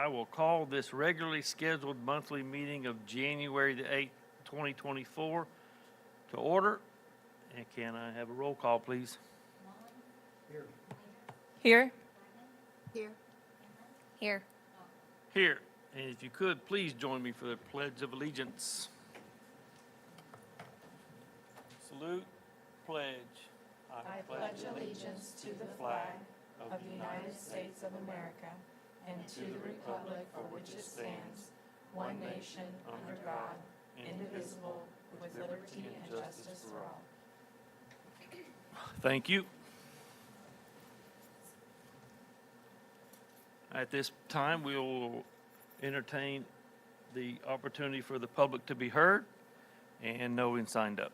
will call this regularly scheduled monthly meeting of January the 8th, 2024 to order. And can I have a roll call, please? Here. Here. Here. Here. And if you could, please join me for the Pledge of Allegiance. Salute, pledge. I pledge allegiance to the flag of the United States of America and to the republic for which it stands, one nation, under God, indivisible, with liberty and justice for all. Thank you. At this time, we will entertain the opportunity for the public to be heard, and no one signed up.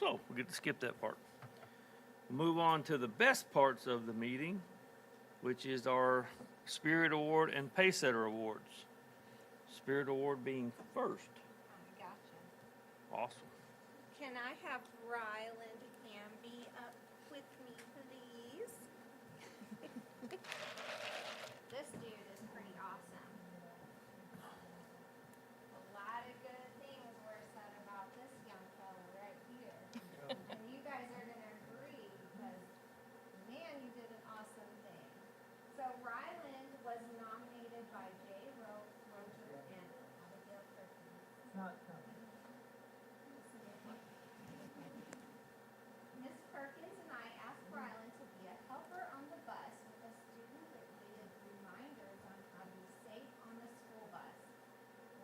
So we get to skip that part. We'll move on to the best parts of the meeting, which is our Spirit Award and Pacesetter Awards. Spirit Award being first. Gotcha. Awesome. Can I have Ryland Hamby up with me, please? This dude is pretty awesome. A lot of good things were said about this young fella right here. And you guys are going to agree because, man, you did an awesome thing. So Ryland was nominated by Jay Roger and Abigail Perkins. Miss Perkins and I asked Ryland to be a helper on the bus with a student that needed reminders on how to be safe on the school bus.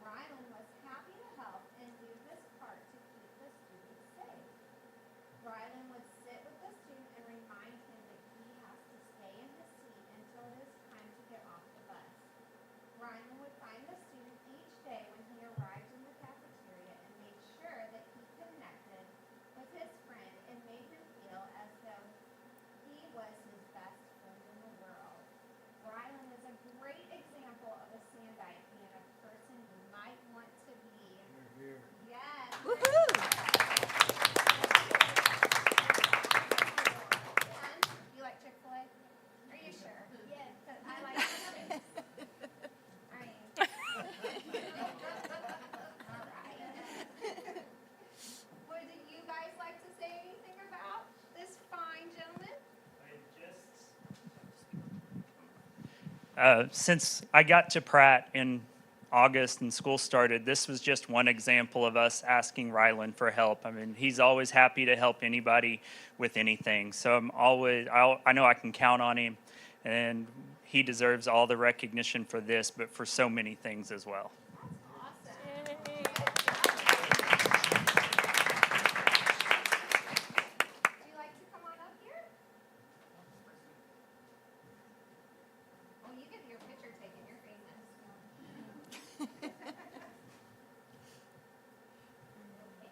Ryland was happy to help and do his part to keep the student safe. Ryland would sit with the student and remind him that he has to stay in his seat until it is time to get off the bus. Ryland would find the student each day when he arrived in the cafeteria and made sure that he connected with his friend and made him feel as though he was his best friend in the world. Ryland is a great example of a Sandite and a person you might want to be. Yes. Woohoo! And you like Chick-fil-A? Are you sure? Yes. I like Chick-fil-A. All right. Would you guys like to say anything about this fine gentleman? Since I got to Pratt in August and school started, this was just one example of us asking Ryland for help. I mean, he's always happy to help anybody with anything. So I know I can count on him, and he deserves all the recognition for this, but for so many things as well. Would you like to come on up here? Oh, you get your picture taken. You're famous. Okay, 1, 2. Thank you.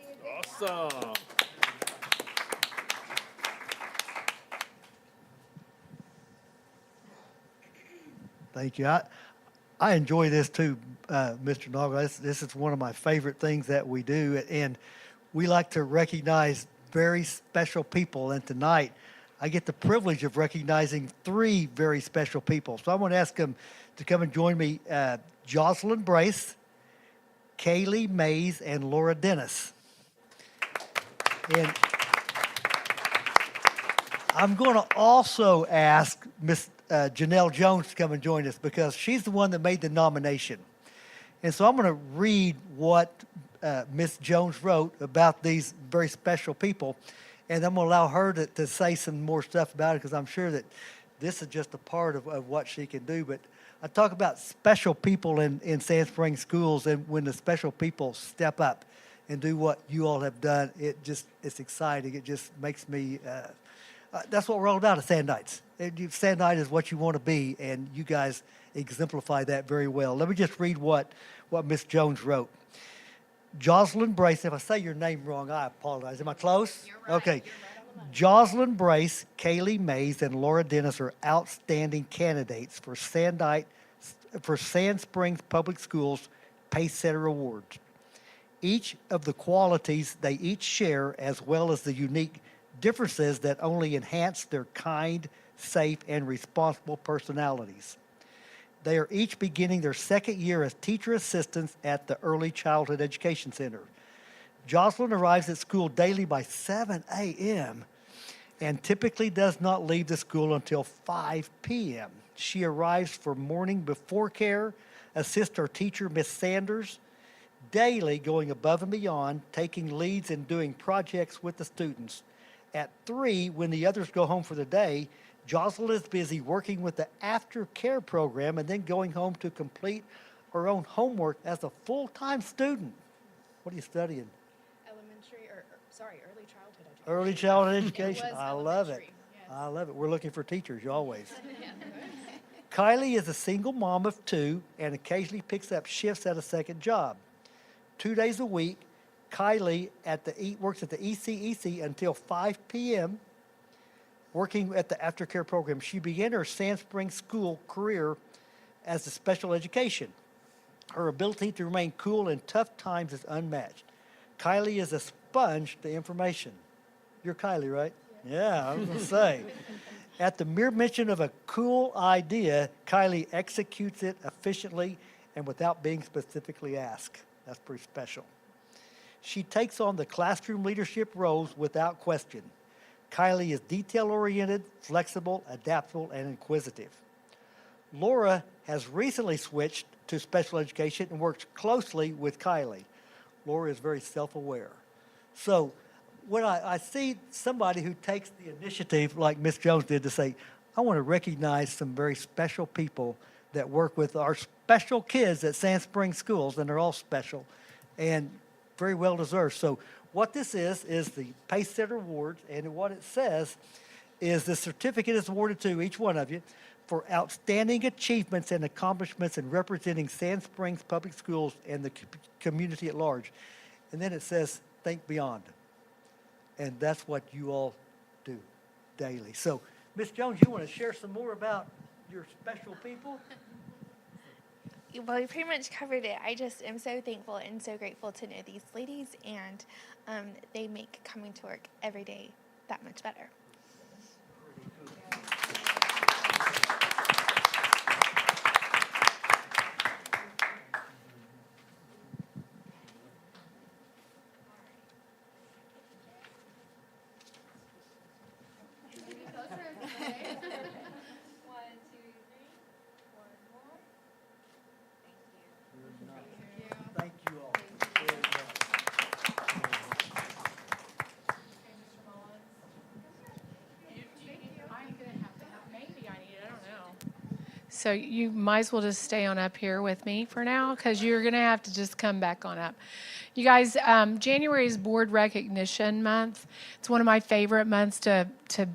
Good job. Awesome. Thank you. I enjoy this too, Mr. Noggle. This is one of my favorite things that we do, and we like to recognize very special people. And tonight, I get the privilege of recognizing 3 very special people. So I'm going to ask them to come and join me: Jocelyn Brace, Kaylee Mays, and Laura Dennis. And I'm going to also ask Miss Janelle Jones to come and join us because she's the one that made the nomination. And so I'm going to read what Miss Jones wrote about these very special people, and I'm going to allow her to say some more stuff about it because I'm sure that this is just a part of what she can do. But I talk about special people in Sand Springs schools, and when the special people step up and do what you all have done, it's exciting. It just makes me that's what we're all about as Sandites. Sandite is what you want to be, and you guys exemplify that very well. Let me just read what Miss Jones wrote. Jocelyn Brace, if I say your name wrong, I apologize. Am I close? You're right. Okay. You're right on the money. Jocelyn Brace, Kaylee Mays, and Laura Dennis are outstanding candidates for Sand Springs Public Schools Pacesetter Awards. Each of the qualities they each share, as well as the unique differences that only enhance their kind, safe, and responsible personalities. They are each beginning their second year as teacher assistants at the Early Childhood Education Center. Jocelyn arrives at school daily by 7 a.m. and typically does not leave the school until 5 p.m. She arrives for morning before care, assists her teacher, Miss Sanders, daily going above and beyond, taking leads and doing projects with the students. At 3, when the others go home for the day, Jocelyn is busy working with the aftercare program and then going home to complete her own homework as a full-time student. What are you studying? Early childhood education. Early childhood education. was I love it. elementary, yes. I love it. We're looking for teachers, always. Kylie is a single mom of 2 and occasionally picks up shifts at a second job. 2 days a week, Kylie works at the ECEC until 5 p.m., working at the aftercare program. She began her Sand Springs School career as a special education. Her ability to remain cool in tough times is unmatched. Kylie is a sponge to information. You're Kylie, right? Yeah, I was going to say. At the mere mention of a cool idea, Kylie executes it efficiently and without being specifically asked. That's pretty special. She takes on the classroom leadership roles without question. Kylie is detail-oriented, flexible, adaptable, and inquisitive. Laura has recently switched to special education and works closely with Kylie. Laura is very self-aware. So when I see somebody who takes the initiative like Ms. Jones did to say, I want to recognize some very special people that work with our special kids at Sand Springs Schools, and they're all special and very well deserved. So what this is the Pace Setter Awards, and what it says is the certificate is awarded to each one of you for outstanding achievements and accomplishments in representing Sand Springs Public Schools and the community at large. And then it says, think beyond. And that's what you all do daily. So, Ms. Jones, you want to share some more about your special people? Well, we pretty much covered it. I just am so thankful and so grateful to know these ladies, and they make coming to work every day that much better. Thank you all very much. So you might as well just stay on up here with me for now, because you're going to have to just come back on up. You guys, January is Board Recognition Month. It's one of my favorite months to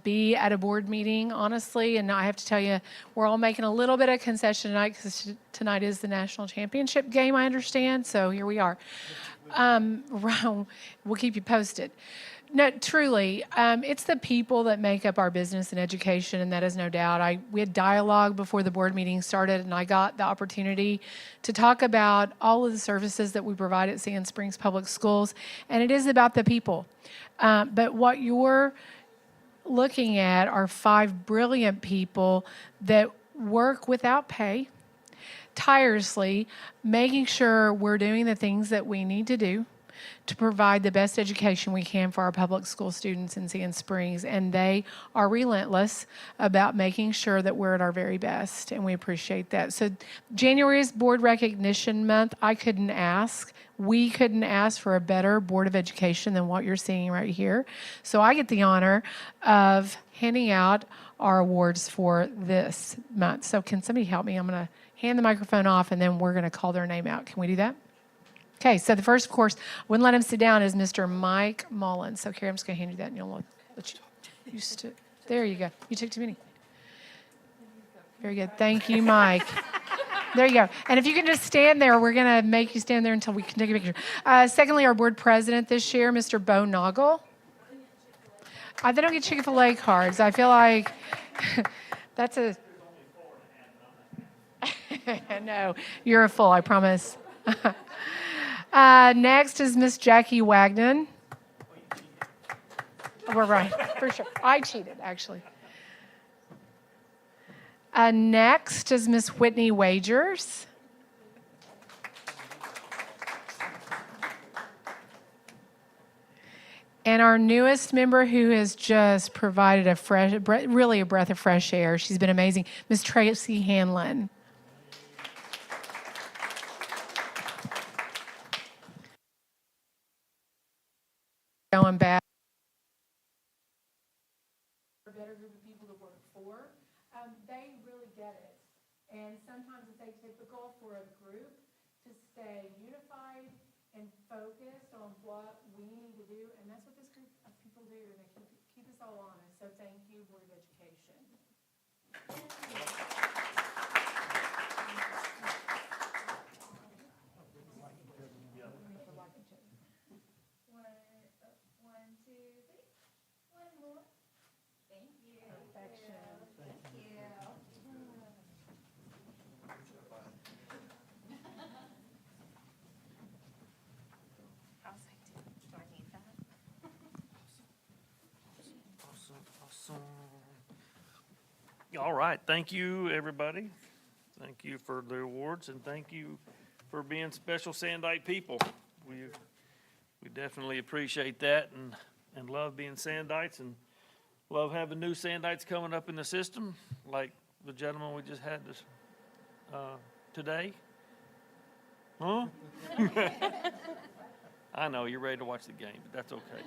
be at a board meeting, honestly. And I have to tell you, we're all making a little bit of concession tonight, because tonight is the national championship game, I understand. So here we are. We'll keep you posted. No, truly, it's the people that make up our business and education, and that is no doubt. We had dialogue before the board meeting started, and I got the opportunity to talk about all of the services that we provide at Sand Springs Public Schools, and it is about the people. But what you're looking at are 5 brilliant people that work without pay, tirelessly, making sure we're doing the things that we need to do to provide the best education we can for our public school students in Sand Springs. And they are relentless about making sure that we're at our very best, and we appreciate that. So January is Board Recognition Month. We couldn't ask for a better Board of Education than what you're seeing right here. So I get the honor of handing out our awards for this month. So can somebody help me? I'm going to hand the microphone off, and then we're going to call their name out. Can we do that? Okay, so the first, of course, wouldn't let him sit down, is Mr. Mike Mullins. So, Carrie, I'm just going to hand you that, and you'll let you stood. There you go. You took too many. Very good. Thank you, Mike. There you go. And if you can just stand there, we're going to make you stand there until we can take a picture. Secondly, our board president this year, Mr. Bo Noggle. They don't get Chick-fil-A cards. I feel like that's a... No, you're a full, I promise. Next is Miss Jackie Wagnon. We're right, for sure. I cheated, actually. Next is Miss Whitney Wagers. And our newest member who has just provided really a breath of fresh air. She's been amazing. Miss Tracy Hanlon. Going back. A better group of people to work for. They really get it. And sometimes it's atypical for a group to stay unified and focused on what we need to do. And that's what this group of people do. And they keep us all honest. So thank you, Board of Education. One, two, three. One more. Thank you. Perfection. Thank you. I was like, do I need that? Awesome. All right, thank you, everybody. Thank you for the awards, and thank you for being special Sandite people. We definitely appreciate that and love being Sandites and love having new Sandites coming up in the system, like the gentleman we just had this, today. Huh? I know, you're ready to watch the game, but that's okay.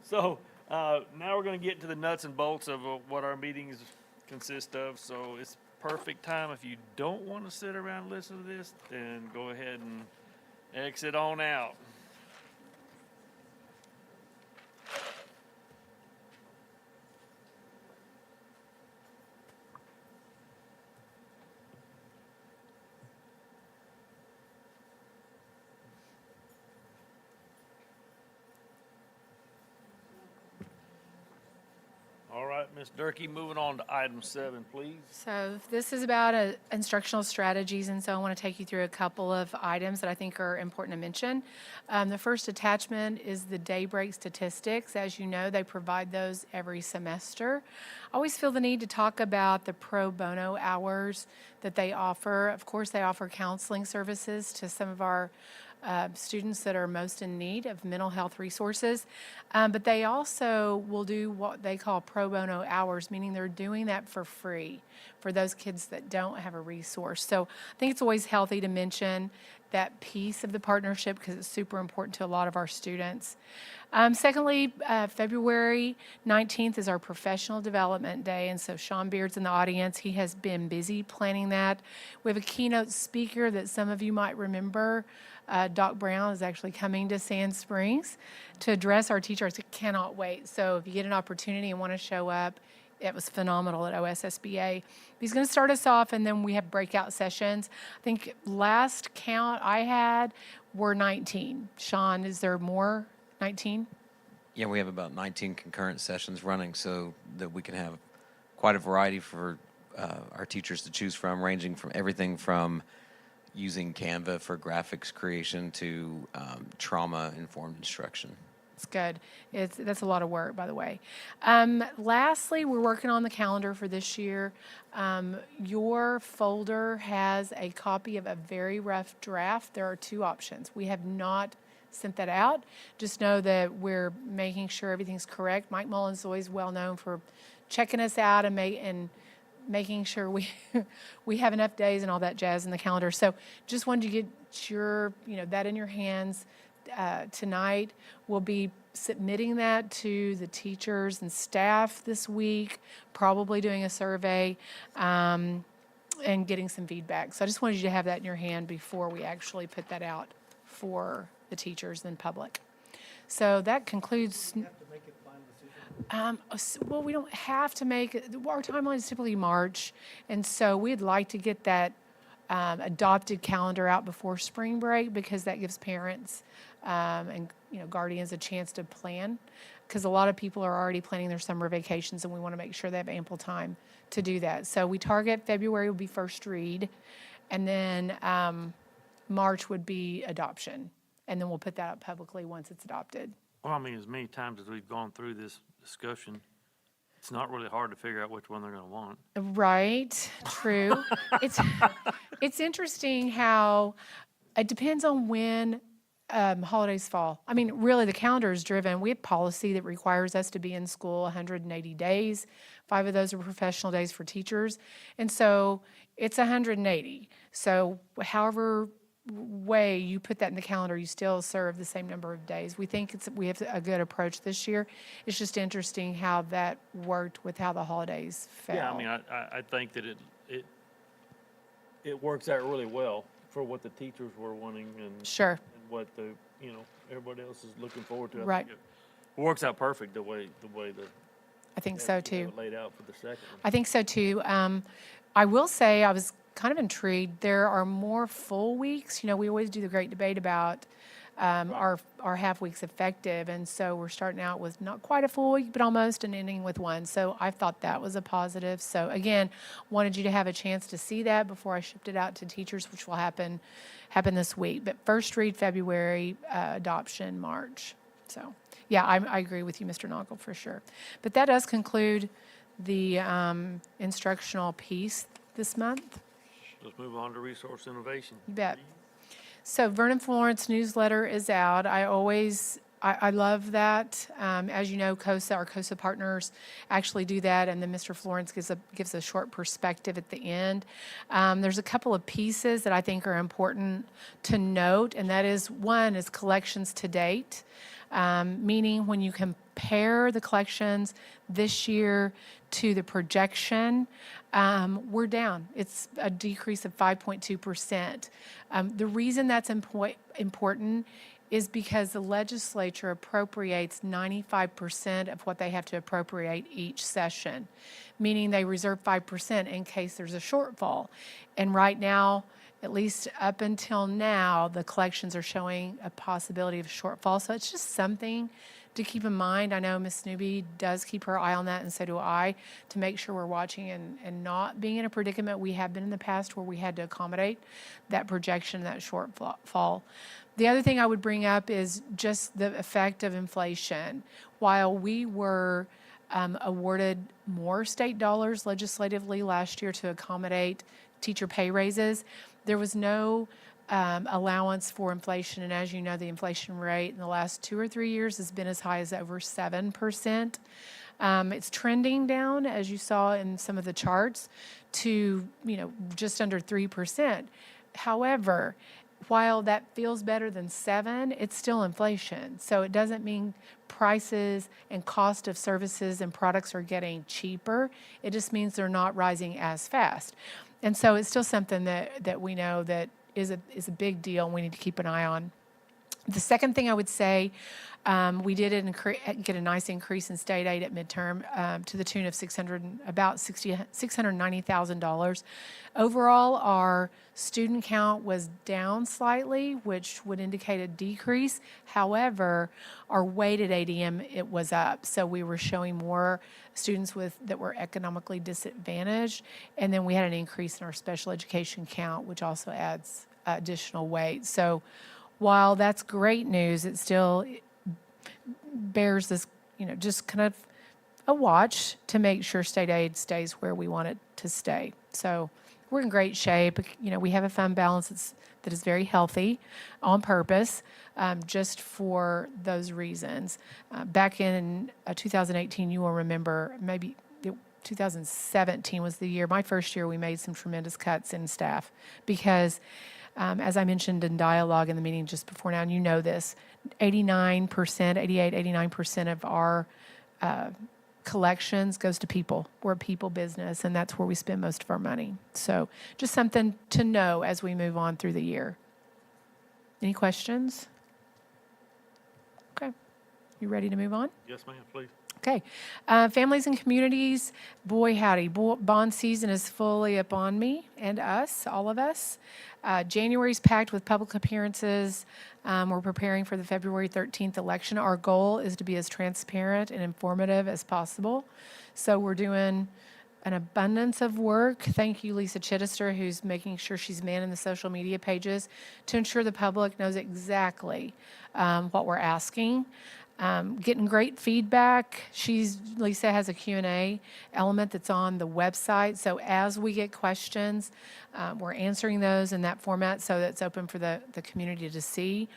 So, now we're gonna get to the nuts and bolts of what our meetings consist of. So it's perfect time. If you don't want to sit around and listen to this, then go ahead and exit on out. All right, Ms. Durkee, moving on to item 7, please. So this is about instructional strategies, and so I want to take you through a couple of items that I think are important to mention. The first attachment is the daybreak statistics. As you know, they provide those every semester. I always feel the need to talk about the pro bono hours that they offer. Of course, they offer counseling services to some of our students that are most in need of mental health resources. But they also will do what they call pro bono hours, meaning they're doing that for free for those kids that don't have a resource. So I think it's always healthy to mention that piece of the partnership because it's super important to a lot of our students. Secondly, February 19th is our Professional Development Day, and so Sean Beard's in the audience. He has been busy planning that. We have a keynote speaker that some of you might remember. Doc Brown is actually coming to Sand Springs to address our teachers. I cannot wait. So if you get an opportunity and want to show up, it was phenomenal at OSSBA. He's going to start us off, and then we have breakout sessions. I think last count I had were 19. Sean, is there more? 19? Yeah, we have about 19 concurrent sessions running so that we can have quite a variety for our teachers to choose from, ranging from everything from using Canva for graphics creation to trauma-informed instruction. It's good. That's a lot of work, by the way. Lastly, we're working on the calendar for this year. Your folder has a copy of a very rough draft. There are 2 options. We have not sent that out. Just know that we're making sure everything's correct. Mike Mullins is always well known for checking us out and making sure we have enough days and all that jazz in the calendar. So just wanted to get that in your hands. Tonight. We'll be submitting that to the teachers and staff this week, probably doing a survey and getting some feedback. So I just wanted you to have that in your hand before we actually put that out for the teachers and public. So that concludes. Well, we don't have to make it. Our timeline is typically March, and so we'd like to get that adopted calendar out before spring break because that gives parents and guardians a chance to plan because a lot of people are already planning their summer vacations and we want to make sure they have ample time to do that. So we target February will be first read and then March would be adoption and then we'll put that up publicly once it's adopted. Well, I mean, as many times as we've gone through this discussion, it's not really hard to figure out which one they're gonna want. Right, true. It's it's interesting how it depends on when holidays fall. I mean, really, the calendar is driven. We have policy that requires us to be in school 180 days. 5 of those are professional days for teachers, and so it's 180. So, however way you put that in the calendar, you still serve the same number of days. We think we have a good approach this year. It's just interesting how that worked with how the holidays fell. Yeah, I mean, I think that it works out really well for what the teachers were wanting and Sure. what the, everybody else is looking forward to. I Right. think it works out perfect the way I think they so have too. it laid out for the second one. I think so too. I will say I was kind of intrigued. There are more full weeks. We always do the great debate about our half weeks effective, and so we're starting out with not quite a full week, but almost, and ending with one. So I thought that was a positive. So again, wanted you to have a chance to see that before I shipped it out to teachers, which will happen this week. But first read February, adoption March. So yeah, I agree with you, Mr. Noggle, for sure. But that does conclude the instructional piece this month. Let's move on to resource innovation. You bet. So Vernon Florence newsletter is out. I love that. As you know, COSA, our COSA partners actually do that, and then Mr. Florence gives a short perspective at the end. There's a couple of pieces that I think are important to note, and that is, one is collections to date, meaning when you compare the collections this year to the projection, we're down. It's a decrease of 5.2%. The reason that's important is because the legislature appropriates 95% of what they have to appropriate each session, meaning they reserve 5% in case there's a shortfall. And right now, at least up until now, the collections are showing a possibility of shortfall. So it's just something to keep in mind. I know Ms. Snoopy does keep her eye on that, and so do I, to make sure we're watching and not being in a predicament we have been in the past where we had to accommodate that projection, that shortfall. The other thing I would bring up is just the effect of inflation. While we were awarded more state dollars legislatively last year to accommodate teacher pay raises, there was no allowance for inflation. And as you know, the inflation rate in the last 2 or 3 years has been as high as over 7%. It's trending down, as you saw in some of the charts, to just under 3%. However, while that feels better than 7, it's still inflation. So it doesn't mean prices and cost of services and products are getting cheaper. It just means they're not rising as fast. And so it's still something that we know that is a big deal and we need to keep an eye on. The second thing I would say, we did get a nice increase in state aid at midterm to the tune of $690,000. Overall, our student count was down slightly, which would indicate a decrease. However, our weighted ADM, it was up. So we were showing more students that were economically disadvantaged. And then we had an increase in our special education count, which also adds additional weight. So while that's great news, it still bears this, just kind of a watch to make sure state aid stays where we want it to stay. So we're in great shape. We have a fund balance that is very healthy on purpose, just for those reasons. Back in 2018, you will remember, maybe 2017 was the year, my first year, we made some tremendous cuts in staff because as I mentioned in dialogue in the meeting just before now, and you know this, 89% of our collections goes to people. We're a people business, and that's where we spend most of our money. So just something to know as we move on through the year. Any questions? Okay. You ready to move on? Yes, ma'am, please. Okay. Families and communities, boy howdy, bond season is fully upon me and us, all of us. January's packed with public appearances. We're preparing for the February 13th election. Our goal is to be as transparent and informative as possible. So we're doing an abundance of work. Thank you, Lisa Chittister, who's making sure she's manning the social media pages to ensure the public knows exactly what we're asking. Getting great feedback. Lisa has a Q&A element that's on the website. So as we get questions, we're answering those in that format so that's open for the community to see.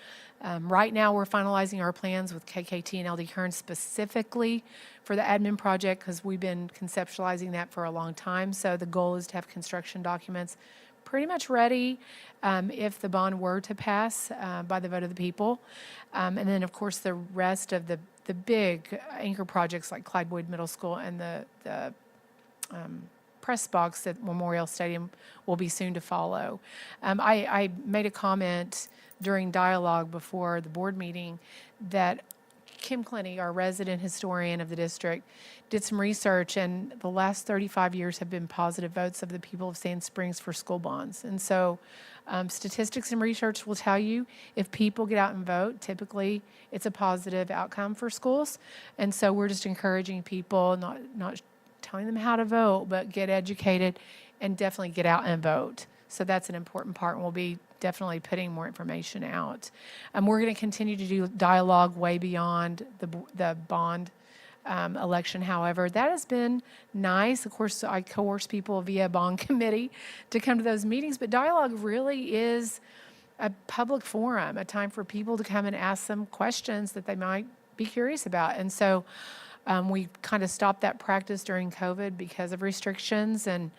Right now, we're finalizing our plans with KKT and LD Kern specifically for the admin project because we've been conceptualizing that for a long time. So the goal is to have construction documents pretty much ready if the bond were to pass by the vote of the people. And then, of course, the rest of the big anchor projects like Clyde Boyd Middle School and the press box at Memorial Stadium will be soon to follow. I made a comment during dialogue before the board meeting that Kim Clenny, our resident historian of the district, did some research, and the last 35 years have been positive votes of the people of Sand Springs for school bonds. And so statistics and research will tell you if people get out and vote, typically it's a positive outcome for schools. And so we're just encouraging people, not telling them how to vote, but get educated and definitely get out and vote. So that's an important part, and we'll be definitely putting more information out. We're going to continue to do dialogue way beyond the bond election. However, that has been nice. Of course, I coerce people via bond committee to come to those meetings, but dialogue really is a public forum, a time for people to come and ask some questions that they might be curious about. And so we kind of stopped that practice during COVID because of restrictions, and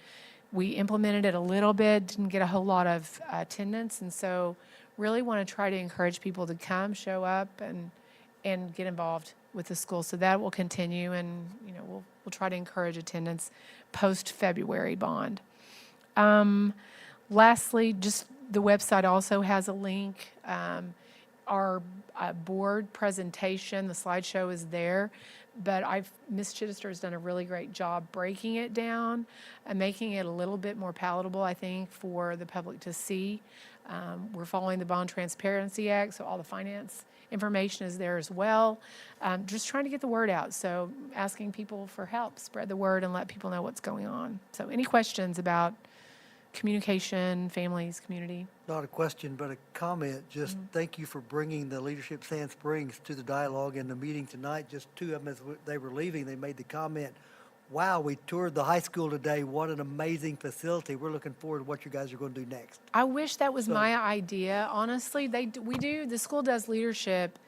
we implemented it a little bit, didn't get a whole lot of attendance, and so really want to try to encourage people to come, show up, and get involved with the school. So that will continue, and we'll try to encourage attendance post-February bond. Lastly, just the website also has a link. Our board presentation, the slideshow is there. But Ms. Chittister has done a really great job breaking it down and making it a little bit more palatable, I think, for the public to see. We're following the Bond Transparency Act, so all the finance information is there as well. Just trying to get the word out. So asking people for help, spread the word, and let people know what's going on. So any questions about communication, families, community? Not a question, but a comment. Just thank you for bringing the Leadership Sand Springs to the dialogue in the meeting tonight. Just two of them, as they were leaving, they made the comment, wow, we toured the high school today. What an amazing facility. We're looking forward to what you guys are going to do next. I wish that was my idea. Honestly, the school does leadership,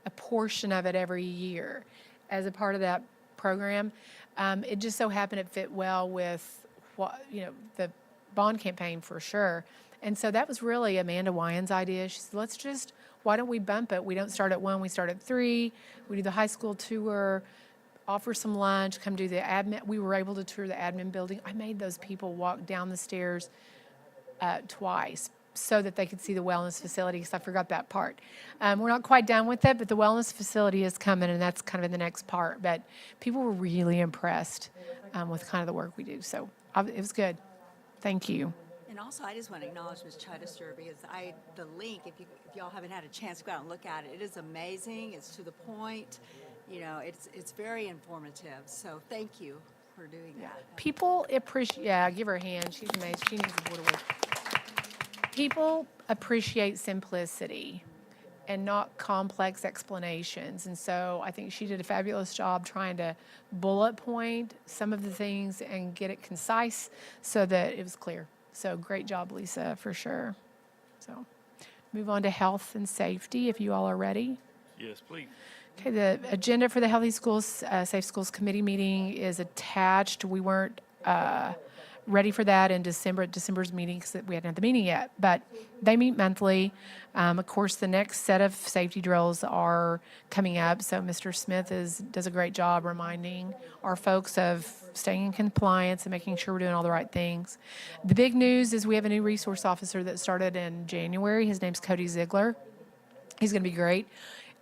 a portion of it every year as a part of that program. It just so happened it fit well with the bond campaign for sure. And so that was really Amanda Wyans' idea. She said, why don't we bump it? We don't start at 1, we start at 3. We do the high school tour, offer some lunch, come do the admin. We were able to tour the admin building. I made those people walk down the stairs twice so that they could see the wellness facility, because I forgot that part. We're not quite done with it, but the wellness facility is coming, and that's kind of in the next part. But people were really impressed with kind of the work we do. So it was good. Thank you. And also, I just want to acknowledge Ms. Chittister, because the link, if y'all haven't had a chance to go out and look at it, it is amazing. It's to the point. It's very informative. So thank you for doing that. People appreciate. Yeah, give her a hand. She's amazing. She needs a board away. People appreciate simplicity and not complex explanations. And so I think she did a fabulous job trying to bullet point some of the things and get it concise so that it was clear. So great job, Lisa, for sure. So move on to health and safety, if you all are ready. Yes, please. Okay, the agenda for the Healthy Schools, Safe Schools Committee meeting is attached. We weren't ready for that in December's meeting because we hadn't had the meeting yet, but they meet monthly. Of course, the next set of safety drills are coming up, so Mr. Smith does a great job reminding our folks of staying in compliance and making sure we're doing all the right things. The big news is we have a new resource officer that started in January. His name's Cody Ziegler. He's going to be great.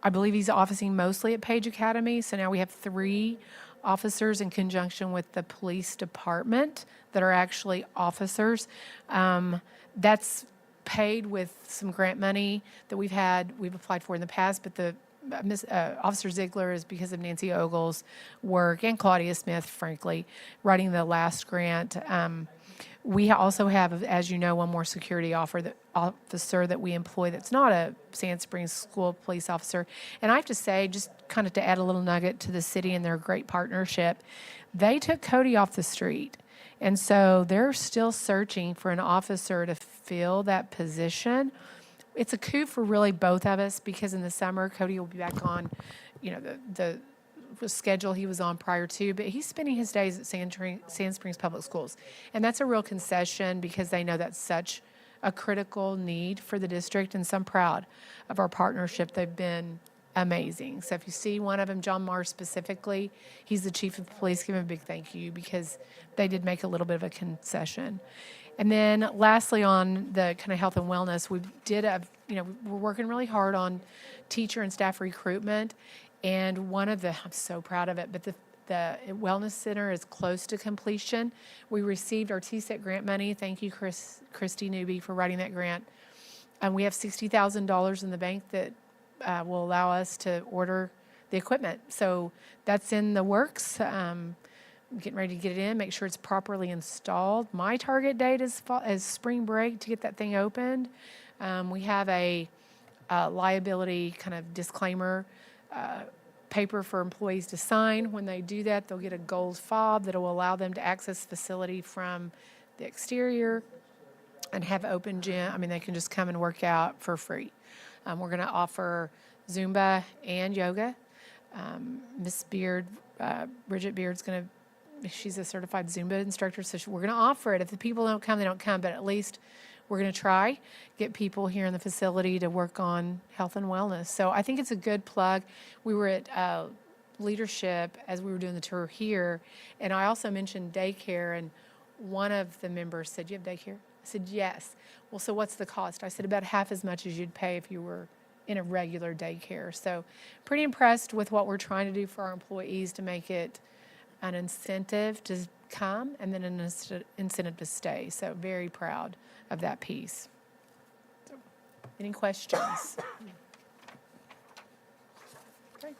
I believe he's officing mostly at Page Academy, so now we have 3 officers in conjunction with the police department that are actually officers. That's paid with some grant money that we've applied for in the past, but the Officer Ziegler is because of Nancy Ogle's work and Claudia Smith, frankly, writing the last grant. We also have, as you know, one more security officer that we employ that's not a Sand Springs School police officer. And I have to say, just kind of to add a little nugget to the city and their great partnership, they took Cody off the street. And so they're still searching for an officer to fill that position. It's a coup for really both of us because in the summer, Cody will be back on, the schedule he was on prior to, but he's spending his days at Sand Springs Public Schools. And that's a real concession because they know that's such a critical need for the district, and so I'm proud of our partnership. They've been amazing. So if you see one of them, John Marr specifically, he's the chief of police, give him a big thank you because they did make a little bit of a concession. And then lastly, on the kind of health and wellness, we're working really hard on teacher and staff recruitment. And I'm so proud of it, but the Wellness Center is close to completion. We received our TSET grant money. Thank you, Christy Newby, for writing that grant. And we have $60,000 in the bank that will allow us to order the equipment. So that's in the works. Getting ready to get it in, make sure it's properly installed. My target date is spring break to get that thing opened. We have a liability kind of disclaimer paper for employees to sign. When they do that, they'll get a gold fob that will allow them to access the facility from the exterior and have open gym. I mean, they can just come and work out for free. We're going to offer Zumba and yoga. Miss Beard, Bridget Beard's she's a certified Zumba instructor, so we're going to offer it. If the people don't come, they don't come, but at least we're going to try, get people here in the facility to work on health and wellness. So I think it's a good plug. We were at leadership as we were doing the tour here, and I also mentioned daycare, and one of the members said, "You have daycare?" I said, "Yes." "Well, so what's the cost?" I said, "About half as much as you'd pay if you were in a regular daycare." So pretty impressed with what we're trying to do for our employees to make it an incentive to come and then an incentive to stay. So very proud of that piece. So, any questions?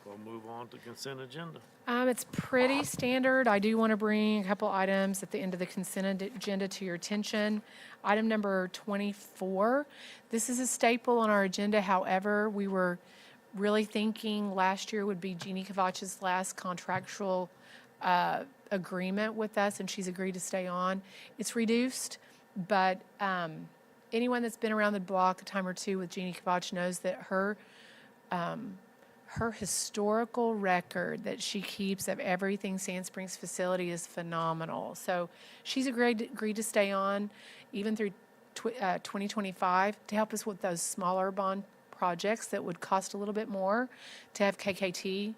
We'll move on to consent agenda. It's pretty standard. I do want to bring a couple items at the end of the consent agenda to your attention. Item number 24. This is a staple on our agenda. However, we were really thinking last year would be Jeannie Kavach's last contractual agreement with us, and she's agreed to stay on. It's reduced, but anyone that's been around the block a time or two with Jeannie Kavach knows that her historical record that she keeps of everything Sand Springs facility is phenomenal. So she's agreed to stay on even through 2025 to help us with those smaller bond projects that would cost a little bit more to have KKT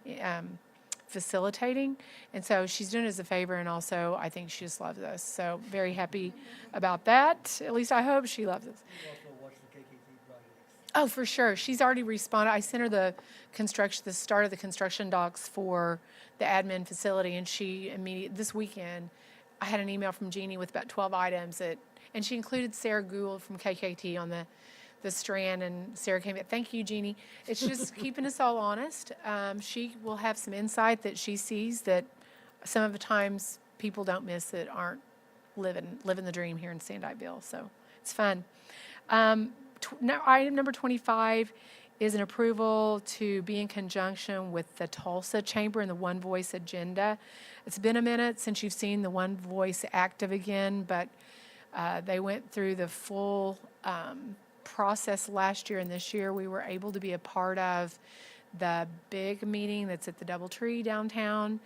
facilitating. And so she's doing us a favor, and also I think she just loves us. So very happy about that. At least I hope she loves us. Oh, for sure. She's already responded. I sent her the start of the construction docs for the admin facility, and she this weekend, I had an email from Jeannie with about 12 items and she included Sarah Gould from KKT on the strand, and Sarah came back. Thank you, Jeannie. It's just keeping us all honest. She will have some insight that she sees that some of the times people don't miss that aren't living the dream here in Sandiville. So it's fun. Now, item number 25 is an approval to be in conjunction with the Tulsa Chamber and the One Voice agenda. It's been a minute since you've seen the One Voice active again, but they went through the full process last year, and this year we were able to be a part of the big meeting that's at the DoubleTree downtown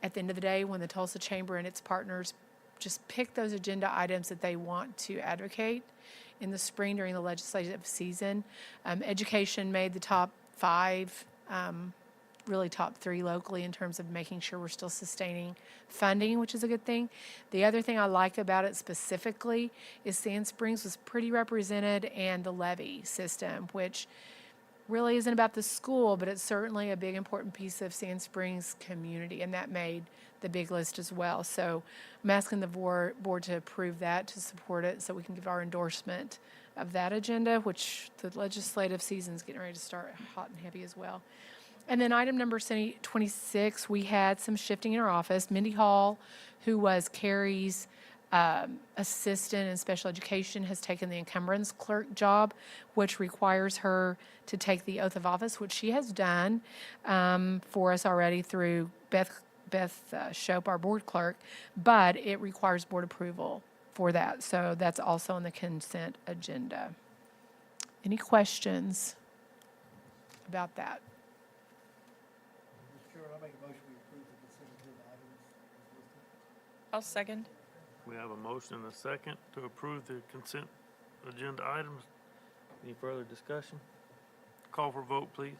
at the end of the day when the Tulsa Chamber and its partners just pick those agenda items that they want to advocate in the spring during the legislative season. Education made the top 5, really top 3 locally in terms of making sure we're still sustaining funding, which is a good thing. The other thing I like about it specifically is Sand Springs was pretty represented, and the levy system, which really isn't about the school, but it's certainly a big important piece of Sand Springs community, and that made the big list as well. So I'm asking the board to approve that, to support it, so we can give our endorsement of that agenda, which the legislative season's getting ready to start hot and heavy as well. And then item number 26, we had some shifting in our office. Mindy Hall, who was Carrie's assistant in special education has taken the encumbrance clerk job, which requires her to take the oath of office, which she has done for us already through Beth Shope, our board clerk, but it requires board approval for that. So that's also on the consent agenda. Any questions about that? Mr. Chairman, I make a motion we approve the consent agenda items as listed. I'll second. We have a motion and a second to approve the consent agenda items. Any further discussion? Call for vote, please.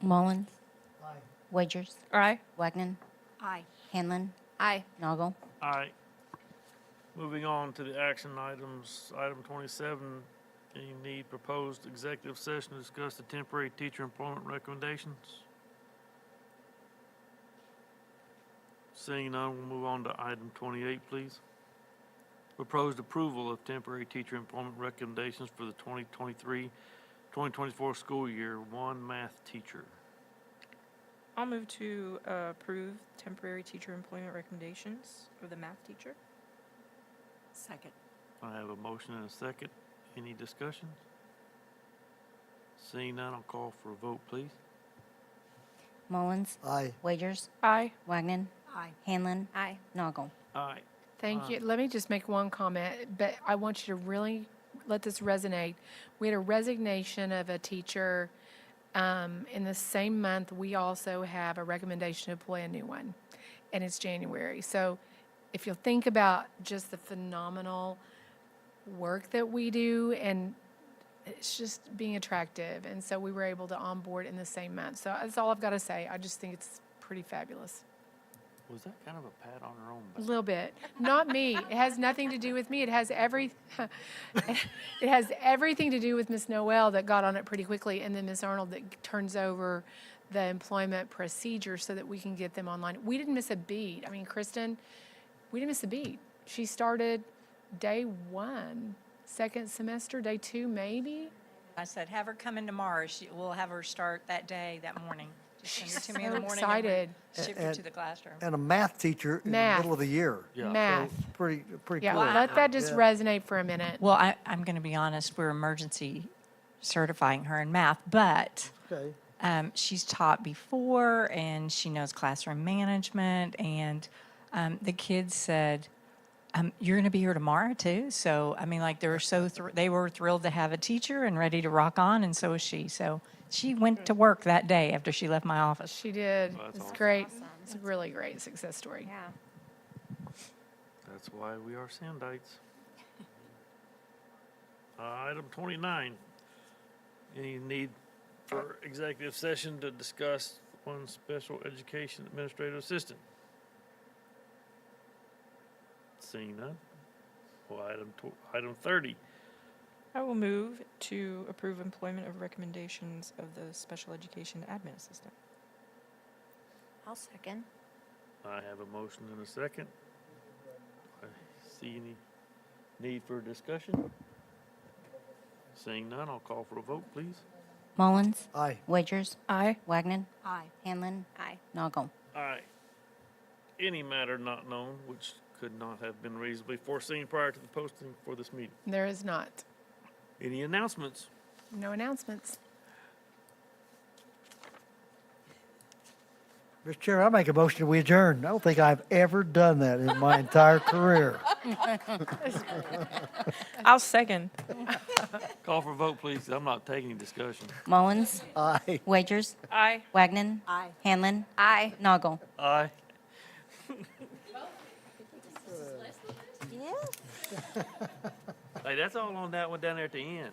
Mullins, Aye. Wagers, Aye. Wagner, Aye. Hanlon, Aye. Noggle. Aye. Moving on to the action items, item 27, any need proposed executive session to discuss the temporary teacher employment recommendations? Seeing none, we'll move on to item 28, please. Proposed approval of temporary teacher employment recommendations for the 2023-2024 school year, one math teacher. I'll move to approve temporary teacher employment recommendations for the math teacher. Second. I have a motion and a second. Any discussion? Seeing none, I'll call for a vote, please. Mullins, Aye. Wagers, Aye. Wagner, Aye. Hanlon, Aye. Noggle. Aye. Thank you. Let me just make one comment, but I want you to really let this resonate. We had a resignation of a teacher. In the same month, we also have a recommendation to employ a new one, and it's January. So if you'll think about just the phenomenal work that we do, and it's just being attractive. And so we were able to onboard in the same month. So that's all I've got to say. I just think it's pretty fabulous. Was that kind of a pat on her own A back? little bit. Not me. It has nothing to do with me. It has it has everything to do with Miss Noel that got on it pretty quickly, and then Miss Arnold that turns over the employment procedure so that we can get them online. We didn't miss a beat. I mean, Kristen, we didn't miss a beat. She started day 1, second semester, day 2 maybe. I said, have her come in tomorrow. We'll have her start that day, that morning. Just send her She's to me in the so morning. excited. And ship her to the classroom. And a math teacher in the Math. middle of the year. Yeah. Math. Pretty Yeah, cool. let that just Yeah. resonate for a minute. Well, I'm going to be honest, we're emergency certifying her in math, but Okay. she's taught before and she knows classroom management. And the kids said, you're going to be here tomorrow too. So, I mean, like they were thrilled to have a teacher and ready to rock on, and so is she. So she went to work that day after she left my office. She did. Well, that's It's awesome. great. It's a really great success story. Yeah. That's why we are Sandites. Item 29, any need for executive session to discuss one special education administrative assistant? Seeing none. Well, item 30, I will move to approve employment of recommendations of the special education admin assistant. I'll second. I have a motion and a second. I see any need for discussion? Seeing none, I'll call for a vote, please. Mullins, Aye. Wagers, Aye. Wagner, Aye. Hanlon, Aye. Noggle. Aye. Any matter not known which could not have been reasonably foreseen prior to the posting for this meeting. There is not. Any announcements? No announcements. Mr. Chair, I make a motion we adjourn. I don't think I've ever done that in my entire career. I'll second. Call for a vote, please. I'm not taking any discussion. Mullins, Aye. Wagers, Aye. Wagner, Aye. Hanlon, Aye. Noggle. Aye. Hey, that's all on that one down there at the end.